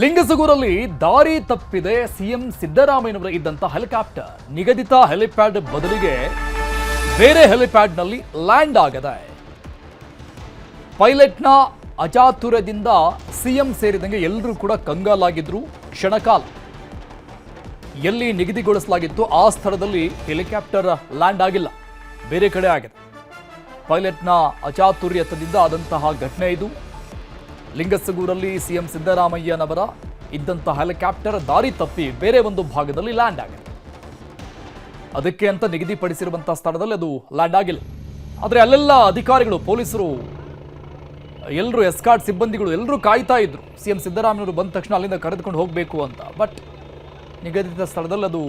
ಲಿಂಗಸಗೂರಲ್ಲಿ ದಾರಿ ತಪ್ಪಿದೆ ಸಿಎಂ ಸಿದ್ದರಾಮಯ್ಯನವರ ಇದ್ದಂತ ಹೆಲಿಕಾಪ್ಟರ್. ನಿಗದಿತ ಹೆಲಿಪ್ಯಾಡ್ ಬದಲಿಗೆ ಬೇರೆ ಹೆಲಿಪ್ಯಾಡ್ನಲ್ಲಿ ಲ್ಯಾಂಡ್ ಆಗಿದೆ. ಪೈಲಟ್ನ ಅಚಾತುರ್ಯದಿಂದ ಸಿಎಂ ಸೇರಿದಂಗೆ ಎಲ್ಲರೂ ಕೂಡ ಕಂಗಾಲಾಗಿದ್ರು. ಕ್ಷಣಕಾಲ ಎಲ್ಲಿ ನಿಗದಿಗೊಳಿಸಲಾಗಿತ್ತು ಆ ಸ್ಥಳದಲ್ಲಿ ಹೆಲಿಕಾಪ್ಟರ್ ಲ್ಯಾಂಡ್ ಆಗಿಲ್ಲ, ಬೇರೆ ಕಡೆ ಆಗಿದೆ. ಪೈಲಟ್ನ ಅಚಾತುರ್ಯದಿಂದ ಆದಂತಹ ಘಟನೆ ಇದು. ಲಿಂಗಸಗೂರಲ್ಲಿ ಸಿಎಂ ಸಿದ್ದರಾಮಯ್ಯನವರ ಇದ್ದಂತಹ ಹೆಲಿಕಾಪ್ಟರ್ ದಾರಿ ತಪ್ಪಿ ಬೇರೆ ಒಂದು ಭಾಗದಲ್ಲಿ ಲ್ಯಾಂಡ್ ಆಗಿದೆ. ಅದಕ್ಕೆ ಅಂತ ನಿಗದಿಪಡಿಸಿರುವಂತಹ ಸ್ಥಳದಲ್ಲಿ ಅದು ಲ್ಯಾಂಡ್ ಆಗಿಲ್ಲ. ಆದರೆ ಅಲ್ಲೆಲ್ಲ ಅಧಿಕಾರಿಗಳು, ಪೊಲೀಸರು, ಎಲ್ಲರೂ, ಎಸ್ಕಾರ್ಟ್ ಸಿಬ್ಬಂದಿಗಳು ಎಲ್ಲರೂ ಕಾಯ್ತಾ ಇದ್ರು ಸಿಎಂ ಸಿದ್ದರಾಮಯ್ಯನವರು ಬಂದ ತಕ್ಷಣ ಅಲ್ಲಿಂದ ಕರೆದುಕೊಂಡು ಹೋಗಬೇಕು ಅಂತ. ಬಟ್ ನಿಗದಿತ ಸ್ಥಳದಲ್ಲಿ ಅದು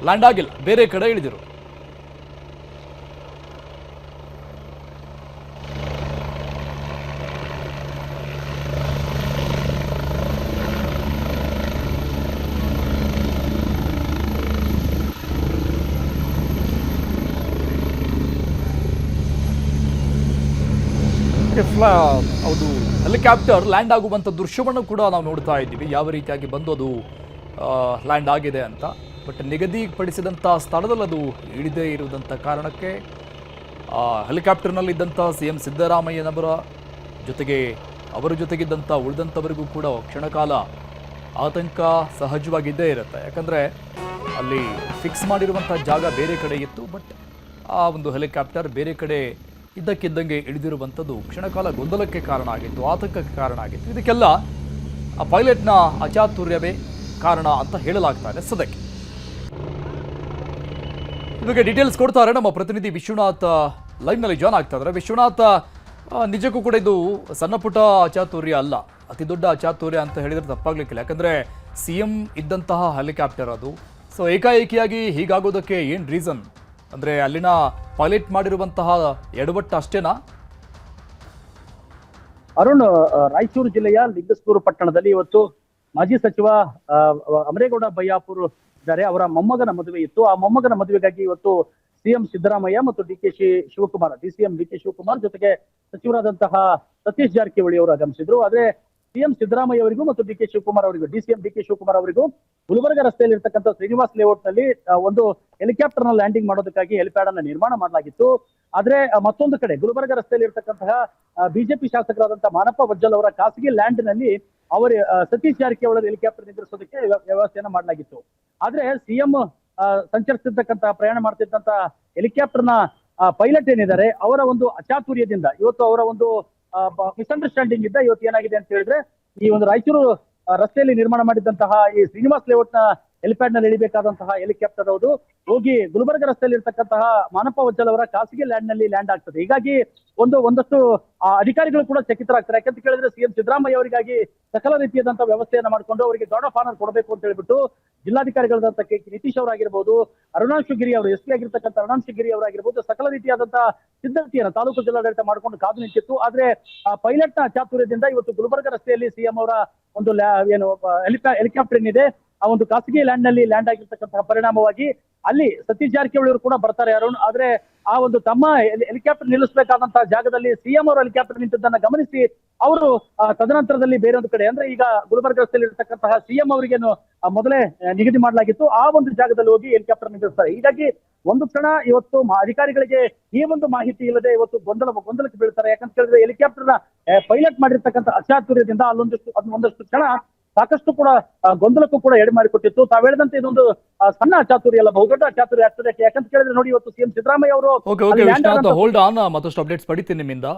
ಲ್ಯಾಂಡ್ ಆಗಿಲ್ಲ, ಬೇರೆ ಕಡೆ ಇಳಿದಿರು. ಅದು ಹೆಲಿಕಾಪ್ಟರ್ ಲ್ಯಾಂಡ್ ಆಗುವಂಥ ದೃಶ್ಯವನ್ನು ಕೂಡ ನಾವು ನೋಡ್ತಾ ಇದ್ದೀವಿ, ಯಾವ ರೀತಿಯಾಗಿ ಬಂದು ಅದು ಲ್ಯಾಂಡ್ ಆಗಿದೆ ಅಂತ. ಬಟ್ ನಿಗದಿಪಡಿಸಿದಂಥ ಸ್ಥಳದಲ್ಲಿ ಅದು ಇಳಿದೇ ಇರುವುದಂಥ ಕಾರಣಕ್ಕೆ ಹೆಲಿಕಾಪ್ಟರ್ನಲ್ಲಿದ್ದಂಥ ಸಿಎಂ ಸಿದ್ದರಾಮಯ್ಯನವರ ಜೊತೆಗೆ ಅವರ ಜೊತೆಗಿದ್ದಂಥ ಉಳಿದಂಥವರಿಗೂ ಕೂಡ ಕ್ಷಣಕಾಲ ಆತಂಕ ಸಹಜವಾಗಿದ್ದೇ ಇರುತ್ತೆ. ಯಾಕಂದರೆ ಅಲ್ಲಿ ಫಿಕ್ಸ್ ಮಾಡಿರುವಂಥ ಜಾಗ ಬೇರೆ ಕಡೆ ಇತ್ತು, ಬಟ್ ಆ ಒಂದು ಹೆಲಿಕಾಪ್ಟರ್ ಬೇರೆ ಕಡೆ ಇದ್ದಕ್ಕಿದ್ದಂಗೆ ಇಳಿದಿರುವಂಥದ್ದು ಕ್ಷಣಕಾಲ ಗೊಂದಲಕ್ಕೆ ಕಾರಣ ಆಗಿತ್ತು, ಆತಂಕಕ್ಕೆ ಕಾರಣ ಆಗಿತ್ತು. ಇದಕ್ಕೆಲ್ಲ ಆ ಪೈಲಟ್ನ ಅಚಾತುರ್ಯವೇ ಕಾರಣ ಅಂತ ಹೇಳಲಾಗ್ತಾ ಇದೆ ಸದ್ಯಕ್ಕೆ. ಇವಾಗ ಡೀಟೇಲ್ಸ್ ಕೊಡ್ತಾರೆ ನಮ್ಮ ಪ್ರತಿನಿಧಿ ವಿಶ್ವನಾಥ್, ಲೈವ್ನಲ್ಲಿ ಜಾಯ್ನ್ ಆಗ್ತಾ ಇದ್ದಾರೆ. ವಿಶ್ವನಾಥ್, ನಿಜಕ್ಕೂ ಕೂಡ ಇದು ಸಣ್ಣ ಪುಟ್ಟ ಅಚಾತುರ್ಯ ಅಲ್ಲ, ಅತಿ ದೊಡ್ಡ ಅಚಾತುರ್ಯ ಅಂತ ಹೇಳಿದ್ರೆ ತಪ್ಪಾಗ್ಲಿಕ್ಕಿಲ್ಲ. ಯಾಕಂದರೆ ಸಿಎಂ ಇದ್ದಂತಹ ಹೆಲಿಕಾಪ್ಟರ್ ಅದು. ಸೊ ಏಕಾಏಕಿಯಾಗಿ ಹೀಗಾಗೋದಕ್ಕೆ ಏನು ರೀಸನ್? ಅಂದರೆ ಅಲ್ಲಿನ ಪೈಲಟ್ ಮಾಡಿರುವಂತಹ ಎಡವಟ್ಟು ಅಷ್ಟೇನಾ? ಅರುಣ್, ರಾಯಚೂರು ಜಿಲ್ಲೆಯ ಲಿಂಗಸಗೂರು ಪಟ್ಟಣದಲ್ಲಿ ಇವತ್ತು ಮಾಜಿ ಸಚಿವ ಅಮರೇಗೌಡ ಬಯ್ಯಾಪುರ್ ಇದ್ದಾರೆ. ಅವರ ಮೊಮ್ಮಗನ ಮದುವೆ ಇತ್ತು. ಆ ಮೊಮ್ಮಗನ ಮದುವೆಗಾಗಿ ಇವತ್ತು ಸಿಎಂ ಸಿದ್ದರಾಮಯ್ಯ ಮತ್ತು ಡಿಸಿಎಂ ಡಿ ಕೆ ಶಿವಕುಮಾರ್ ಜೊತೆಗೆ ಸಚಿವರಾದಂತಹ ಸತೀಶ್ ಜಾರಕಿಹೊಳಿ ಅವರು ಆಗಮಿಸಿದ್ರು. ಆದ್ರೆ ಸಿಎಂ ಸಿದ್ದರಾಮಯ್ಯ ಅವರಿಗೂ ಮತ್ತು ಡಿ ಕೆ ಶಿವಕುಮಾರ್ ಅವರಿಗೂ, ಡಿಸಿಎಂ ಡಿ ಕೆ ಶಿವಕುಮಾರ್ ಅವರಿಗೂ ಗುಲ್ಬರ್ಗ ರಸ್ತೆಯಲ್ಲಿ ಇರ್ತಕ್ಕಂಥ ಶ್ರೀನಿವಾಸ್ ಲೇಔಟ್ ನಲ್ಲಿ ಒಂದು ಹೆಲಿಕಾಪ್ಟರ್ ನ ಲ್ಯಾಂಡಿಂಗ್ ಮಾಡೋದಕ್ಕಾಗಿ ಹೆಲಿಪ್ಯಾಡ್ ಅನ್ನ ನಿರ್ಮಾಣ ಮಾಡಲಾಗಿತ್ತು. ಆದ್ರೆ ಮತ್ತೊಂದು ಕಡೆ ಗುಲ್ಬರ್ಗ ರಸ್ತೆಯಲ್ಲಿ ಇರ್ತಕ್ಕಂತಹ ಬಿಜೆಪಿ ಶಾಸಕರಾದಂತಹ ಮಾನಪ್ಪ ವಜ್ಜಲ್ ಅವರ ಖಾಸಗಿ ಲ್ಯಾಂಡ್ ನಲ್ಲಿ ಅವರ ಸತೀಶ್ ಜಾರಕಿಹೊಳಿ ಹೆಲಿಕಾಪ್ಟರ್ ನಿಂದ್ರಿಸೋದಕ್ಕೆ ವ್ಯವಸ್ಥೆಯನ್ನ ಮಾಡಲಾಗಿತ್ತು. ಆದ್ರೆ ಸಿಎಂ ಸಂಚರಿಸ್ತಿರ್ತಕ್ಕಂತಹ, ಪ್ರಯಾಣ ಮಾಡ್ತಿದ್ದಂತ ಹೆಲಿಕಾಪ್ಟರ್ ನ ಪೈಲಟ್ ಏನಿದ್ದಾರೆ ಅವರ ಒಂದು ಅಚಾತುರ್ಯದಿಂದ ಇವತ್ತು ಅವರ ಒಂದು ಮಿಸ್ಅಂಡರ್ಸ್ಟ್ಯಾಂಡಿಂಗ್ ಇದ್ದ ಇವತ್ತು ಏನಾಗಿದೆ ಅಂತ ಹೇಳಿದ್ರೆ, ಈ ಒಂದು ರಾಯಚೂರು ರಸ್ತೆಯಲ್ಲಿ ನಿರ್ಮಾಣ ಮಾಡಿದಂತಹ ಈ ಶ್ರೀನಿವಾಸ್ ಲೇಔಟ್ ನ ಹೆಲಿಪ್ಯಾಡ್ ನಲ್ಲಿ ಇಳಿಬೇಕಾದಂತಹ ಹೆಲಿಕಾಪ್ಟರ್ ಹೌದು ಹೋಗಿ ಗುಲ್ಬರ್ಗ ರಸ್ತೆಯಲ್ಲಿ ಇರ್ತಕ್ಕಂತಹ ಮಾನಪ್ಪ ವಜ್ಜಲ್ ಅವರ ಖಾಸಗಿ ಲ್ಯಾಂಡ್ ನಲ್ಲಿ ಲ್ಯಾಂಡ್ ಆಗ್ತದೆ. ಹೀಗಾಗಿ ಒಂದಷ್ಟು ಅಧಿಕಾರಿಗಳು ಕೂಡ ಚಕಿತರಾಗ್ತಾರೆ. ಯಾಕಂತ ಕೇಳಿದ್ರೆ ಸಿಎಂ ಸಿದ್ದರಾಮಯ್ಯ ಅವರಿಗಾಗಿ ಸಕಲ ರೀತಿಯಾದಂತಹ ವ್ಯವಸ್ಥೆಯನ್ನ ಮಾಡಿಕೊಂಡು ಅವರಿಗೆ ಗಾರ್ಡ್ ಆಫ್ ಆನರ್ ಕೊಡಬೇಕು ಅಂತ ಹೇಳ್ಬಿಟ್ಟು ಜಿಲ್ಲಾಧಿಕಾರಿಗಳಾದಂತಹ ಕೆ ನಿತೀಶ್ ಅವರಾಗಿರ್ಬೋದು, ಅರುಣಾಂಶು ಗಿರಿ ಅವರು, ಎಸ್ ಪಿ ಆಗಿರ್ತಕ್ಕಂಥ ಅರುಣಾಂಶು ಗಿರಿ ಅವರಾಗಿರ್ಬೋದು, ಸಕಲ ರೀತಿಯಾದಂತಹ ಸಿದ್ಧತೆಯನ್ನು ತಾಲೂಕು ಜಿಲ್ಲಾಡಳಿತ ಮಾಡಿಕೊಂಡು ಕಾದು ನಿಂತಿತ್ತು. ಆದ್ರೆ ಪೈಲಟ್ ನ ಚಾತುರ್ಯದಿಂದ ಇವತ್ತು ಗುಲ್ಬರ್ಗ ರಸ್ತೆಯಲ್ಲಿ ಸಿಎಂ ಅವರ ಒಂದು ಹೆಲಿಕಾಪ್ಟರ್ ಏನಿದೆ ಆ ಒಂದು ಖಾಸಗಿ ಲ್ಯಾಂಡ್ ನಲ್ಲಿ ಲ್ಯಾಂಡ್ ಆಗಿರ್ತಕ್ಕಂತಹ ಪರಿಣಾಮವಾಗಿ ಅಲ್ಲಿ ಸತೀಶ್ ಜಾರಕಿಹೊಳಿ ಅವರು ಕೂಡ ಬರ್ತಾರೆ ಅರುಣ್. ಆದ್ರೆ ಆ ಒಂದು ತಮ್ಮ ಹೆಲಿಕಾಪ್ಟರ್ ನಿಲ್ಲಿಸಬೇಕಾದಂತಹ ಜಾಗದಲ್ಲಿ ಸಿಎಂ ಅವರ ಹೆಲಿಕಾಪ್ಟರ್ ನಿಂತಿದ್ದನ್ನ ಗಮನಿಸಿ ಅವರು ತದನಂತರದಲ್ಲಿ ಬೇರೆ ಒಂದು ಕಡೆ, ಅಂದ್ರೆ ಈಗ ಗುಲ್ಬರ್ಗ ರಸ್ತೆಯಲ್ಲಿ ಇರತಕ್ಕಂತಹ ಸಿಎಂ ಅವರಿಗೇನು ಮೊದಲೇ ನಿಗದಿ ಮಾಡಲಾಗಿತ್ತು ಆ ಒಂದು ಜಾಗದಲ್ಲಿ ಹೋಗಿ ಹೆಲಿಕಾಪ್ಟರ್ ನಿಲ್ಲಿಸ್ತಾರೆ. ಹೀಗಾಗಿ ಒಂದು ಕ್ಷಣ ಇವತ್ತು ಅಧಿಕಾರಿಗಳಿಗೆ ಈ ಒಂದು ಮಾಹಿತಿ ಇಲ್ಲದೆ ಇವತ್ತು ಗೊಂದಲಕ್ಕೆ ಬೀಳ್ತಾರೆ. ಯಾಕಂತ ಹೇಳಿದ್ರೆ ಹೆಲಿಕಾಪ್ಟರ್ ನ ಪೈಲಟ್ ಮಾಡಿರ್ತಕ್ಕಂಥ ಅಚಾತುರ್ಯದಿಂದ ಒಂದಷ್ಟು ಕ್ಷಣ ಸಾಕಷ್ಟು ಕೂಡ ಗೊಂದಲಕ್ಕೂ ಕೂಡ ಎಡೆ ಮಾಡಿಕೊಟ್ಟಿತ್ತು. ತಾವ್ ಹೇಳಿದಂತೆ ಇದೊಂದು ಸಣ್ಣ ಅಚಾತುರ್ಯ ಅಲ್ಲ, ಬಹುದೊಡ್ಡ ಅಚಾತುರ್ಯ ಆಗ್ತದೆ. ಯಾಕಂತ ಕೇಳಿದ್ರೆ ನೋಡಿ, ಇವತ್ತು ಸಿಎಂ ಸಿದ್ದರಾಮಯ್ಯ ಅವರು ಹೋಲ್ಡ್ ಆನ್, ಮತ್ತಷ್ಟು ಅಪ್ಡೇಟ್ಸ್ ಪಡಿತೀನಿ ನಿಮ್ಮಿಂದ.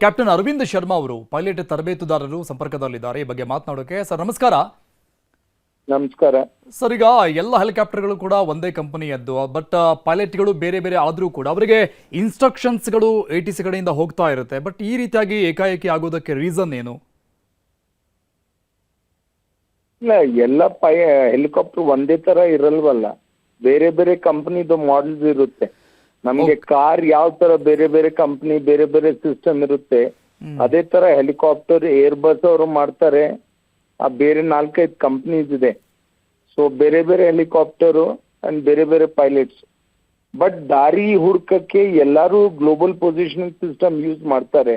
ಕ್ಯಾಪ್ಟನ್ ಅರವಿಂದ್ ಶರ್ಮಾ ಅವರು ಪೈಲಟ್ ತರಬೇತುದಾರರು ಸಂಪರ್ಕದಲ್ಲಿದ್ದಾರೆ, ಈ ಬಗ್ಗೆ ಮಾತನಾಡೋಕೆ. ಸರ್ ನಮಸ್ಕಾರ. ನಮಸ್ಕಾರ ಸರ್, ಈಗ ಎಲ್ಲ ಹೆಲಿಕಾಪ್ಟರ್ಗಳು ಕೂಡ ಒಂದೇ ಕಂಪನಿಯದ್ದು, ಬಟ್ ಪೈಲಟ್ಗಳು ಬೇರೆ ಬೇರೆ ಆದ್ರೂ ಕೂಡ ಅವರಿಗೆ ಇನ್ಸ್ಟ್ರಕ್ಷನ್ಸ್ಗಳು ATC ಕಡೆಯಿಂದ ಹೋಗ್ತಾ ಇರುತ್ತೆ. ಬಟ್ ಈ ರೀತಿಯಾಗಿ ಏಕಾಏಕಿ ಆಗೋದಕ್ಕೆ ರೀಸನ್ ಏನು? ಇಲ್ಲ, ಎಲ್ಲ ಹೆಲಿಕಾಪ್ಟರ್ ಒಂದೇ ತರ ಇರಲ್ವಲ್ಲ, ಬೇರೆ ಬೇರೆ ಕಂಪನಿದು ಮಾಡೆಲ್ಸ್ ಇರುತ್ತೆ. ನಮ್ಗೆ ಕಾರ್ ಯಾವ ತರ ಬೇರೆ ಬೇರೆ ಕಂಪನಿ ಬೇರೆ ಬೇರೆ ಸಿಸ್ಟಮ್ ಇರುತ್ತೆ, ಅದೇ ತರ ಹೆಲಿಕಾಪ್ಟರ್ ಏರ್ ಬಸ್ ಅವರು ಮಾಡ್ತಾರೆ. ಆ ಬೇರೆ 4-5 ಕಂಪನೀಸ್ ಇದೆ. ಸೊ ಬೇರೆ ಬೇರೆ ಹೆಲಿಕಾಪ್ಟರು ಅಂಡ್ ಬೇರೆ ಬೇರೆ ಪೈಲಟ್ಸ್. ಬಟ್ ದಾರಿ ಹುಡ್ಕಕ್ಕೆ ಎಲ್ಲರೂ ಗ್ಲೋಬಲ್ ಪೊಸಿಷನಿಂಗ್ ಸಿಸ್ಟಮ್ ಯೂಸ್ ಮಾಡ್ತಾರೆ.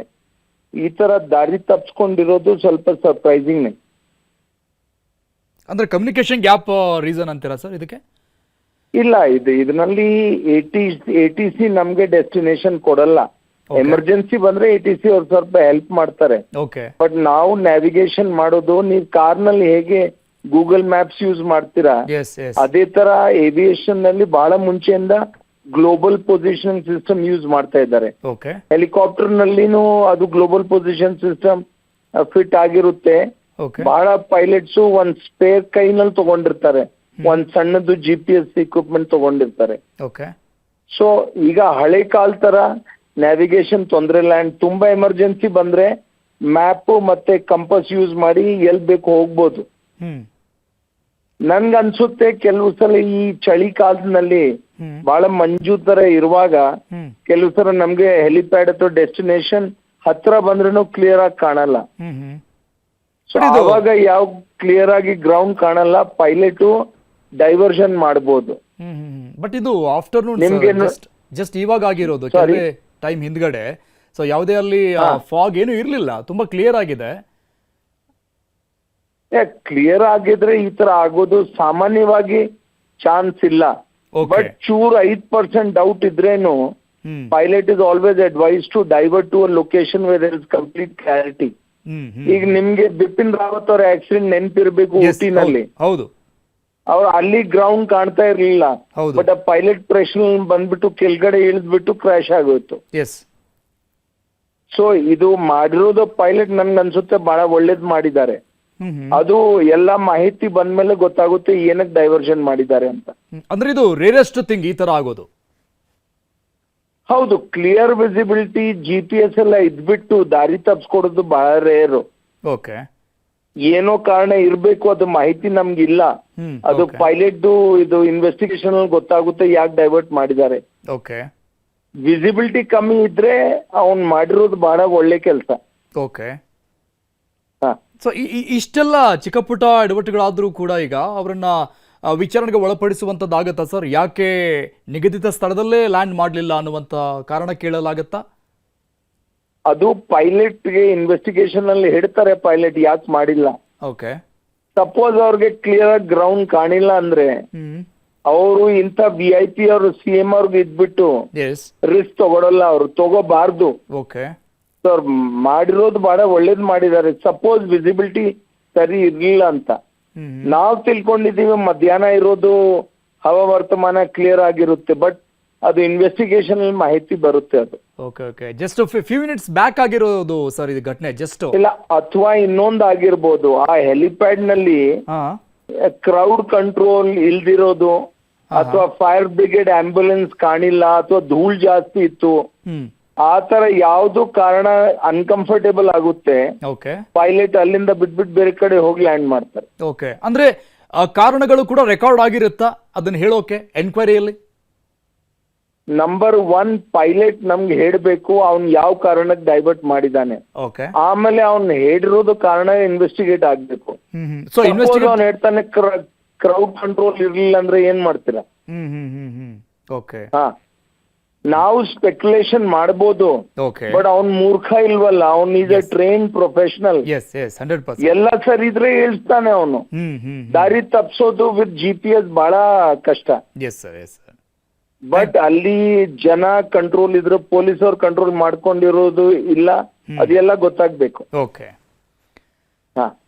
ಈ ತರ ದಾರಿ ತಪ್ಪಿಸ್ಕೊಂಡಿರೋದು ಸ್ವಲ್ಪ ಸರ್ಪ್ರೈಸಿಂಗ್. ಅಂದ್ರೆ ಕಮ್ಯುನಿಕೇಶನ್ ಗ್ಯಾಪ್ ರೀಸನ್ ಅಂತೀರಾ ಸರ್ ಇದಕ್ಕೆ? ಇಲ್ಲ, ಇದರಲ್ಲಿ ATC ನಮ್ಗೆ ಡೆಸ್ಟಿನೇಷನ್ ಕೊಡಲ್ಲ. ಎಮರ್ಜೆನ್ಸಿ ಬಂದ್ರೆ ATC ಅವ್ರು ಸ್ವಲ್ಪ ಹೆಲ್ಪ್ ಮಾಡ್ತಾರೆ. ಓಕೆ. ಬಟ್ ನಾವು ನ್ಯಾವಿಗೇಷನ್ ಮಾಡೋದು, ನೀವು ಕಾರ್ನಲ್ಲಿ ಹೇಗೆ ಗೂಗಲ್ ಮ್ಯಾಪ್ಸ್ ಯೂಸ್ ಮಾಡ್ತೀರಾ, ಎಸ್ ಎಸ್. ಅದೇ ತರ ಏವಿಯೇಷನ್ ನಲ್ಲಿ ಬಹಳ ಮುಂಚೆಯಿಂದ ಗ್ಲೋಬಲ್ ಪೊಸಿಷನ್ ಸಿಸ್ಟಮ್ ಯೂಸ್ ಮಾಡ್ತಾ ಇದ್ದಾರೆ. ಓಕೆ. ಹೆಲಿಕಾಪ್ಟರ್ ನಲ್ಲಿನೂ ಅದು ಗ್ಲೋಬಲ್ ಪೊಸಿಷನ್ ಸಿಸ್ಟಮ್ ಫಿಟ್ ಆಗಿರುತ್ತೆ. ಓಕೆ. ಬಹಳ ಪೈಲಟ್ಸ್ ಒಂದ್ ಸ್ಪೇರ್ ಕೈನಲ್ಲಿ ತಗೊಂಡಿರ್ತಾರೆ, ಒಂದ್ ಸಣ್ಣದು GPS ಇಕ್ವಿಪ್ಮೆಂಟ್ ತಗೊಂಡಿರ್ತಾರೆ. ಓಕೆ. ಸೊ ಈಗ ಹಳೆ ಕಾಲ ತರ ನ್ಯಾವಿಗೇಷನ್ ತೊಂದ್ರೆ ಇಲ್ಲ. ಅಂಡ್ ತುಂಬಾ ಎಮರ್ಜೆನ್ಸಿ ಬಂದ್ರೆ ಮ್ಯಾಪ್ ಮತ್ತೆ ಕಂಪಸ್ ಯೂಸ್ ಮಾಡಿ ಎಲ್ ಬೇಕು ಹೋಗ್ಬೋದು. ನನ್ಗ ಅನ್ಸುತ್ತೆ ಕೆಲವು ಸಲ ಈ ಚಳಿಗಾಲದಲ್ಲಿ ಬಹಳ ಮಂಜು ತರ ಇರುವಾಗ ಕೆಲವು ಸಲ ನಮ್ಗೆ ಹೆಲಿಪ್ಯಾಡ್ ಅಥವಾ ಡೆಸ್ಟಿನೇಷನ್ ಹತ್ರ ಬಂದ್ರೂ ಕ್ಲಿಯರ್ ಆಗಿ ಕಾಣಲ್ಲ. ಸೊ ಅವಾಗ ಯಾವ ಕ್ಲಿಯರ್ ಆಗಿ ಗ್ರೌಂಡ್ ಕಾಣಲ್ಲ, ಪೈಲಟ್ ಡೈವರ್ಷನ್ ಮಾಡಬಹುದು. ಬಟ್ ಇದು ಆಫ್ಟರ್ನೂನ್ ನಿಮ್ಗೆ ಜಸ್ಟ್ ಇವಾಗ ಆಗಿರೋದು, ಕೆಲವೇ ಟೈಮ್ ಹಿಂದ್ಗಡೆ. ಸೊ ಯಾವುದೇ ಅಲ್ಲಿ ಫಾಗ್ ಏನು ಇರ್ಲಿಲ್ಲ, ತುಂಬಾ ಕ್ಲಿಯರ್ ಆಗಿದೆ. ಕ್ಲಿಯರ್ ಆಗಿದ್ರೆ ಈ ತರ ಆಗೋದು ಸಾಮಾನ್ಯವಾಗಿ ಚಾನ್ಸ್ ಇಲ್ಲ. ಬಟ್ ಚೂರ್ 5% ಡೌಟ್ ಇದ್ರೇನು pilot is always advise to divert to a location where there is complete clarity. ಈಗ ನಿಮ್ಗೆ ಬಿಪಿನ್ ರಾವತ್ ಅವ್ರ ಆಕ್ಸಿಡೆಂಟ್ ನೆನ್ಪಿರ್ಬೇಕು ಊಟಿನಲ್ಲಿ. ಹೌದು. ಅವ್ರು ಅಲ್ಲಿ ಗ್ರೌಂಡ್ ಕಾಣ್ತಾ ಇರ್ಲಿಲ್ಲ, ಬಟ್ ಆ ಪೈಲಟ್ ಪ್ರೆಷರ್ ಬಂದ್ಬಿಟ್ಟು ಕೆಳಗಡೆ ಇಳಿದ್ಬಿಟ್ಟು ಕ್ರಾಶ್ ಆಗೋಯ್ತು. ಸೊ ಇದು ಮಾಡಿರೋದು ಪೈಲಟ್ ನನ್ಗೆ ಅನ್ಸುತ್ತೆ ಬಹಳ ಒಳ್ಳೇದ್ ಮಾಡಿದ್ದಾರೆ. ಅದು ಎಲ್ಲಾ ಮಾಹಿತಿ ಬಂದ್ಮೇಲೆ ಗೊತ್ತಾಗುತ್ತೆ ಏನಕ್ಕೆ ಡೈವರ್ಷನ್ ಮಾಡಿದ್ದಾರೆ ಅಂತ. ಅಂದ್ರೆ ಇದು ರೇರೆಸ್ಟ್ ಥಿಂಗ್ ಈ ತರ ಆಗೋದು. ಹೌದು, ಕ್ಲಿಯರ್ ವಿಸಿಬಿಲಿಟಿ GPS ಎಲ್ಲ ಇದ್ಬಿಟ್ಟು ದಾರಿ ತಪ್ಪಿಸ್ಕೊಡೋದು ಬಹಳ ರೇರು. ಓಕೆ. ಏನೋ ಕಾರಣ ಇರ್ಬೇಕು, ಅದು ಮಾಹಿತಿ ನಮ್ಗಿಲ್ಲ. ಅದು ಪೈಲಟ್ ಇದು ಇನ್ವೆಸ್ಟಿಗೇಷನ್ ಅಲ್ಲಿ ಗೊತ್ತಾಗುತ್ತೆ ಯಾಕೆ ಡೈವರ್ಟ್ ಮಾಡಿದ್ದಾರೆ. ಓಕೆ. ವಿಸಿಬಿಲಿಟಿ ಕಮ್ಮಿ ಇದ್ರೆ ಅವ್ನ್ ಮಾಡಿರೋದು ಬಹಳ ಒಳ್ಳೆ ಕೆಲಸ. ಓಕೆ. ಸೊ ಇಷ್ಟೆಲ್ಲ ಚಿಕ್ಕ ಪುಟ್ಟ ಎಡವಟ್ಟುಗಳಾದ್ರೂ ಕೂಡ ಈಗ ಅವರನ್ನ ವಿಚಾರಣೆಗೆ ಒಳಪಡಿಸುವಂತದ್ದಾಗತ್ತಾ ಸರ್? ಯಾಕೆ ನಿಗದಿತ ಸ್ಥಳದಲ್ಲೇ ಲ್ಯಾಂಡ್ ಮಾಡಲಿಲ್ಲ ಅನ್ನುವಂತ ಕಾರಣ ಕೇಳಲಾಗತ್ತಾ? ಅದು ಪೈಲಟ್ಗೆ ಇನ್ವೆಸ್ಟಿಗೇಷನ್ ಅಲ್ಲಿ ಹೇಳ್ತಾರೆ ಪೈಲಟ್ ಯಾಕೆ ಮಾಡಿಲ್ಲ. ಓಕೆ. ಸಪೋಸ್ ಅವ್ರಿಗೆ ಕ್ಲಿಯರ್ ಆಗಿ ಗ್ರೌಂಡ್ ಕಾಣಿಲ್ಲ ಅಂದ್ರೆ ಅವರು ಇಂಥ VIP ಅವರು CM ಅವ್ರಿಗೆ ಇದ್ಬಿಟ್ಟು ರಿಸ್ಕ್ ತಗೊಳಲ್ಲ, ಅವ್ರು ತಗೋಬಾರ್ದು. ಓಕೆ. ಸರ್ ಮಾಡಿರೋದು ಬಹಳ ಒಳ್ಳೇದ್ ಮಾಡಿದ್ದಾರೆ. ಸಪೋಸ್ ವಿಸಿಬಿಲಿಟಿ ಸರಿ ಇರ್ಲಿಲ್ಲ ಅಂತ ನಾವ್ ತಿಳ್ಕೊಂಡಿದೀವಿ, ಮಧ್ಯಾಹ್ನ ಇರೋದು ಹವಾವರ್ತಮಾನ ಕ್ಲಿಯರ್ ಆಗಿರುತ್ತೆ, ಬಟ್ ಅದು ಇನ್ವೆಸ್ಟಿಗೇಷನ್ ಅಲ್ಲಿ ಮಾಹಿತಿ ಬರುತ್ತೆ. ಅದು okay okay. Just few minutes back ಆಗಿರೋದು ಸರ್ ಇದು ಘಟನೆ ಜಸ್ಟ್ ಇಲ್ಲ, ಅಥವಾ ಇನ್ನೊಂದು ಆಗಿರ್ಬೋದು, ಆ ಹೆಲಿಪ್ಯಾಡ್ ನಲ್ಲಿ ಕ್ರೌಡ್ ಕಂಟ್ರೋಲ್ ಇಲ್ದಿರೋದು, ಅಥವಾ ಫೈರ್ ಬ್ರಿಗೇಡ್ ಆಂಬ್ಯುಲೆನ್ಸ್ ಕಾಣಿಲ್ಲ, ಅಥವಾ ಧೂಳ್ ಜಾಸ್ತಿ ಇತ್ತು, ಆ ತರ ಯಾವ್ದು ಕಾರಣ ಅನ್ಕಂಫರ್ಟೇಬಲ್ ಆಗುತ್ತೆ, ಪೈಲಟ್ ಅಲ್ಲಿಂದ ಬಿಟ್ಬಿಟ್ಟು ಬೇರೆ ಕಡೆ ಹೋಗಿ ಲ್ಯಾಂಡ್ ಮಾಡ್ತಾರೆ. ಓಕೆ. ಅಂದ್ರೆ ಕಾರಣಗಳು ಕೂಡ ರೆಕಾರ್ಡ್ ಆಗಿರುತ್ತಾ ಅದನ್ನ ಹೇಳೋಕೆ ಎನ್ಕ್ವೈರಿಯಲ್ಲಿ? ನಂಬರ್ 1 ಪೈಲಟ್ ನಮ್ಗೆ ಹೇಳ್ಬೇಕು ಅವ್ನ್ ಯಾವ ಕಾರಣಕ್ಕೆ ಡೈವರ್ಟ್ ಮಾಡಿದಾನೆ. ಆಮೇಲೆ ಅವ್ನ್ ಹೇಳಿರೋದು ಕಾರಣ ಇನ್ವೆಸ್ಟಿಗೇಟ್ ಆಗ್ಬೇಕು. ಅವ್ನು ಹೇಳ್ತಾನೆ ಕ್ರೌಡ್ ಕಂಟ್ರೋಲ್ ಇರ್ಲಿಲ್ಲ ಅಂದ್ರೆ ಏನ್ ಮಾಡ್ತೀರಾ? ನಾವು ಸ್ಪೆಕ್ಯುಲೇಷನ್ ಮಾಡಬಹುದು, ಬಟ್ ಅವ್ನ್ ಮೂರ್ಖ ಇಲ್ವಲ್ಲ, ಅವ್ನ್ ಈಸ್ ಎ ಟ್ರೈನ್ ಪ್ರೊಫೆಷನಲ್. ಎಲ್ಲ ಸರಿ ಇದ್ರೆ ಹೇಳ್ತಾನೆ ಅವನು. ದಾರಿ ತಪ್ಸೋದು ವಿತ್ GPS ಬಹಳ ಕಷ್ಟ. ಬಟ್ ಅಲ್ಲಿ ಜನ ಕಂಟ್ರೋಲ್ ಇದ್ರೆ ಪೊಲೀಸ್ ಅವ್ರು ಕಂಟ್ರೋಲ್ ಮಾಡ್ಕೊಂಡಿರೋದು ಇಲ್ಲ, ಅದೆಲ್ಲ ಗೊತ್ತಾಗ್ಬೇಕು. Okay.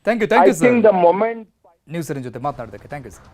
Thank you. Thank you sir. The moment news ಜೊತೆ ಮಾತನಾಡೋದಕ್ಕೆ ಥ್ಯಾಂಕ್ ಯು ಸರ್.